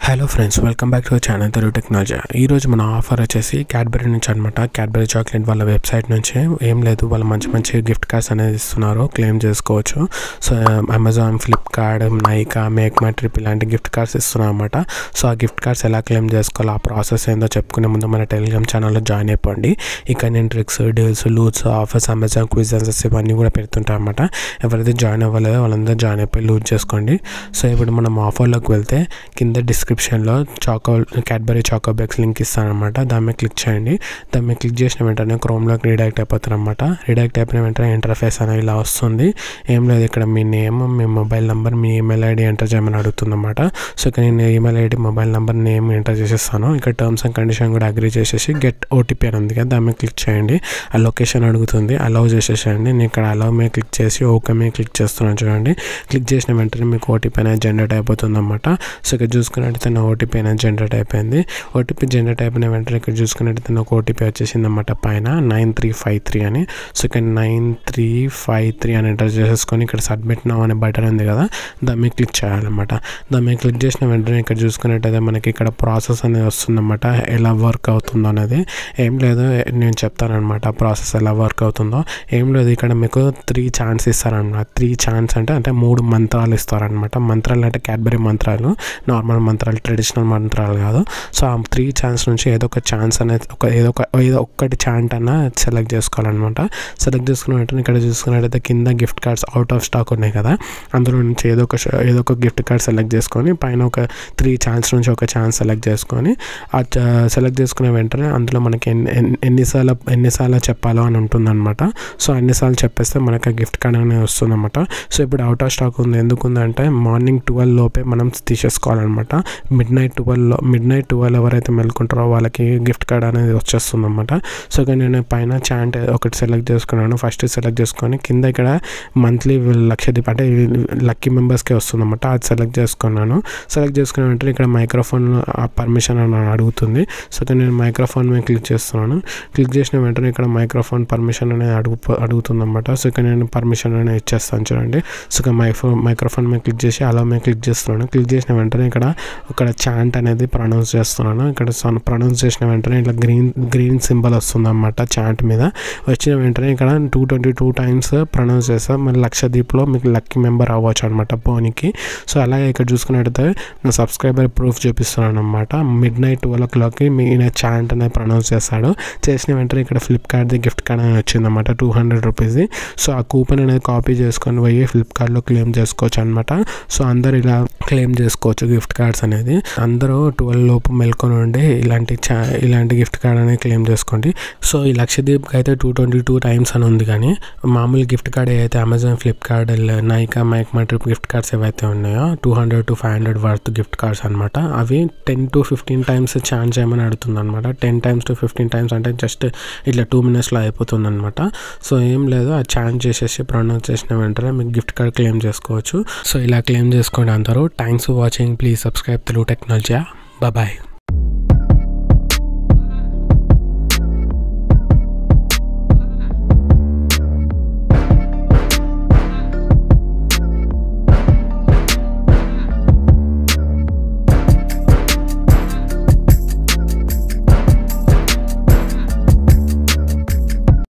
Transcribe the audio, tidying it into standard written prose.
Hello friends, welcome back to our channel Telugu technology. ఈరోజు మన offer వచ్చేసి క్యాడ్బరీ నుంచి అనమాట. క్యాడ్బరీ చాక్లెట్ వాళ్ళ వెబ్సైట్ నుంచి ఏం లేదు, వాళ్ళు మంచి గిఫ్ట్ కార్డ్స్ అనేది ఇస్తున్నారు, క్లెయిమ్ చేసుకోవచ్చు. So Amazon, Flipkart, Nykaa, make my trip ఇలాంటి గిఫ్ట్ కార్డ్స్ ఇస్తున్నారు అనమాట. సో ఆ గిఫ్ట్ కార్డ్స్ ఎలా క్లెయిమ్ చేసుకోవాలో ఆ ప్రాసెస్ ఏందో చెప్పుకునే ముందు మన టెలిగ్రామ్ ఛానల్లో జాయిన్ అయిపోండి. ఇక్కడ నేను tricks, deals, loots, offers, Amazon quizzes ఇవన్నీ కూడా పెడుతుంటాను అనమాట. ఎవరైతే జాయిన్ అవ్వలేదో వాళ్ళందరూ జాయిన్ అయిపోయి లూట్ చేసుకోండి. సో ఇప్పుడు మనం ఆఫర్లోకి వెళ్తే కింద డిస్క్రిప్షన్లో క్యాడ్బరీ చాకో బెక్స్ లింక్ ఇస్తానమాట. దాని మీద క్లిక్ చేయండి. దాని మీద క్లిక్ చేసిన వెంటనే క్రోమ్లోకి రీడైరెక్ట్ అయిపోతారు అనమాట. రీడైరెక్ట్ అయిపోయిన వెంటనే ఇంటర్ఫేస్ అనేది ఇలా వస్తుంది. ఏం లేదు, ఇక్కడ మీ నేమ్, మీ మొబైల్ నెంబర్, మీ ఈమెయిల్ ఐడి ఎంటర్ చేయమని అడుగుతుందన్నమాట. సో ఇక్కడ నేను email ID, mobile number, name enter చేసేస్తాను. ఇక్కడ టర్మ్స్ అండ్ కండిషన్ కూడా అగ్రీ చేసేసి గెట్ ఓటీపీ అని ఉంది కదా, దాని మీద క్లిక్ చేయండి. ఆ లొకేషన్ అడుగుతుంది, అలౌ చేసేసేయండి. నేను ఇక్కడ అలౌ మీద క్లిక్ చేసి ఓకే మీద క్లిక్ చేస్తున్నాను. చూడండి, క్లిక్ చేసిన వెంటనే మీకు ఓటీపీ అనేది జనరేట్ అయిపోతుంది అనమాట. సో ఇక్కడ చూసుకున్నట్టయితే నా ఓటీపీ అనేది జనరేట్ అయిపోయింది. ఓటీపీ జనరేట్ అయిపోయిన వెంటనే ఇక్కడ చూసుకున్నట్టయితే నాకు ఓటీపీ వచ్చేసింది అనమాట పైన 9353 అని. సో ఇక్కడ 9353 అని ఎంటర్ చేసేసుకొని ఇక్కడ సబ్మిట్ నౌ అనే బటన్ ఉంది కదా, దాని మీద క్లిక్ చేయాలన్నమాట. దాని మీద క్లిక్ చేసిన వెంటనే ఇక్కడ చూసుకున్నట్టయితే మనకి ఇక్కడ ప్రాసెస్ అనేది వస్తుందన్నమాట. ఎలా వర్క్ అవుతుందో అనేది ఏం లేదు, నేను చెప్తానమాట ప్రాసెస్ ఎలా వర్క్ అవుతుందో. ఏం లేదు, ఇక్కడ మీకు 3 ఛాన్స్ ఇస్తారనమాట. 3 ఛాన్స్ అంటే 3 మంత్రాలు ఇస్తారనమాట. మంత్రాలు అంటే క్యాడ్బరీ మంత్రాలు, నార్మల్ మంత్రాలు, ట్రెడిషనల్ మంత్రాలు కాదు. సో ఆ 3 ఛాన్స్ నుంచి ఏదో ఒక ఛాన్స్ అనేది ఏదో ఒక్కటి ఛాంట్ అన్న సెలెక్ట్ చేసుకోవాలన్నమాట. సెలెక్ట్ చేసుకున్న వెంటనే ఇక్కడ చూసుకున్నట్టయితే కింద gift cards out of stock ఉన్నాయి కదా, అందులో నుంచి ఏదో ఒక గిఫ్ట్ కార్డ్ సెలెక్ట్ చేసుకొని పైన ఒక 3 ఛాన్స్ నుంచి ఒక ఛాన్స్ సెలెక్ట్ చేసుకొని ఆ సెలెక్ట్ చేసుకునే వెంటనే అందులో మనకి ఎన్నిసార్లు చెప్పాలో అని ఉంటుందన్నమాట. సో అన్నిసార్లు చెప్పేస్తే మనకి ఆ గిఫ్ట్ కార్డ్ అనేది వస్తుందన్నమాట. సో ఇప్పుడు అవుట్ ఆఫ్ స్టాక్ ఉంది. ఎందుకుందంటే మార్నింగ్ 12 లోపే మనం తీసేసుకోవాలన్నమాట. మిడ్ నైట్ 12 ఎవరైతే మెలుకుంటారో వాళ్ళకి గిఫ్ట్ కార్డ్ అనేది వచ్చేస్తుంది అనమాట. సో ఇక్కడ నేను పైన ఛాంట్ ఒకటి సెలెక్ట్ చేసుకున్నాను. ఫస్ట్ సెలెక్ట్ చేసుకొని కింద ఇక్కడ మంత్లీ లక్షదీప్ అంటే లక్కీ మెంబర్స్కే వస్తుంది అనమాట. అది సెలెక్ట్ చేసుకున్నాను. సెలెక్ట్ చేసుకున్న వెంటనే ఇక్కడ మైక్రోఫోన్ పర్మిషన్ అని అడుగుతుంది. సో ఇక్కడ నేను మైక్రోఫోన్ మీద క్లిక్ చేస్తున్నాను. క్లిక్ చేసిన వెంటనే ఇక్కడ మైక్రోఫోన్ పర్మిషన్ అనేది అడుగుతుంది అనమాట. సో ఇక్కడ నేను పర్మిషన్ అనేది ఇచ్చేస్తాను. చూడండి, సో ఇక్కడ మైక్రోఫోన్ మీద క్లిక్ చేసి అలా మీద క్లిక్ చేస్తున్నాను. క్లిక్ చేసిన వెంటనే ఇక్కడ ఛాంట్ అనేది ప్రొనౌన్స్ చేస్తున్నాను. ఇక్కడ ప్రొనౌన్స్ చేసిన వెంటనే ఇట్లా గ్రీన్ సింబల్ వస్తుంది అన్నమాట. ఛాంట్ మీద వచ్చిన వెంటనే ఇక్కడ 222 టైమ్స్ ప్రొనౌన్స్ చేస్తాం. మరి లక్షదీప్లో మీకు లక్కీ మెంబర్ అవ్వచ్చు అనమాట పోనీకి. సో అలాగే ఇక్కడ చూసుకున్నట్టయితే నా సబ్స్క్రైబర్ ప్రూఫ్ చూపిస్తున్నాను అనమాట. మిడ్ నైట్ 12 o'clockకి మీ ఛాంట్ అనేది ప్రొనౌన్స్ చేస్తాడు. చేసిన వెంటనే ఇక్కడ ఫ్లిప్కార్ట్ది గిఫ్ట్ కార్డ్ అనేది వచ్చిందన్నమాట 200 రూపీస్ది. సో ఆ కూపన్ అనేది కాపీ చేసుకొని పోయి ఫ్లిప్కార్ట్లో క్లెయిమ్ చేసుకోవచ్చు అనమాట. సో అందరు ఇలా క్లెయిమ్ చేసుకోవచ్చు గిఫ్ట్ కార్డ్స్ అనేది. అందరూ 12 లోపు మెల్కొని ఉండి ఇలాంటి గిఫ్ట్ కార్డ్ అనేది క్లెయిమ్ చేసుకోండి. సో ఈ లక్షదీప్కి అయితే 222 టైమ్స్ అని ఉంది, కానీ మామూలు గిఫ్ట్ కార్డ్ ఏదైతే Amazon, Flipkart, Nykaa, make my trip gift cards ఏవైతే ఉన్నాయో 200 to 500 వర్త్ గిఫ్ట్ కార్డ్స్ అనమాట. అవి 10 to 15 టైమ్స్ ఛాన్స్ చేయమని అడుగుతుంది అనమాట. 10 times to 15 times అంటే జస్ట్ ఇట్లా 2 minutesలో అయిపోతుంది అనమాట. సో ఏం లేదు, ఆ ఛాన్స్ చేసేసి ప్రొనౌన్స్ చేసిన వెంటనే మీకు గిఫ్ట్ కార్డ్ క్లెయిమ్ చేసుకోవచ్చు. సో ఇలా క్లెయిమ్ చేసుకోండి అందరూ. Thanks for watching. Please subscribe Telugu technology. Bye.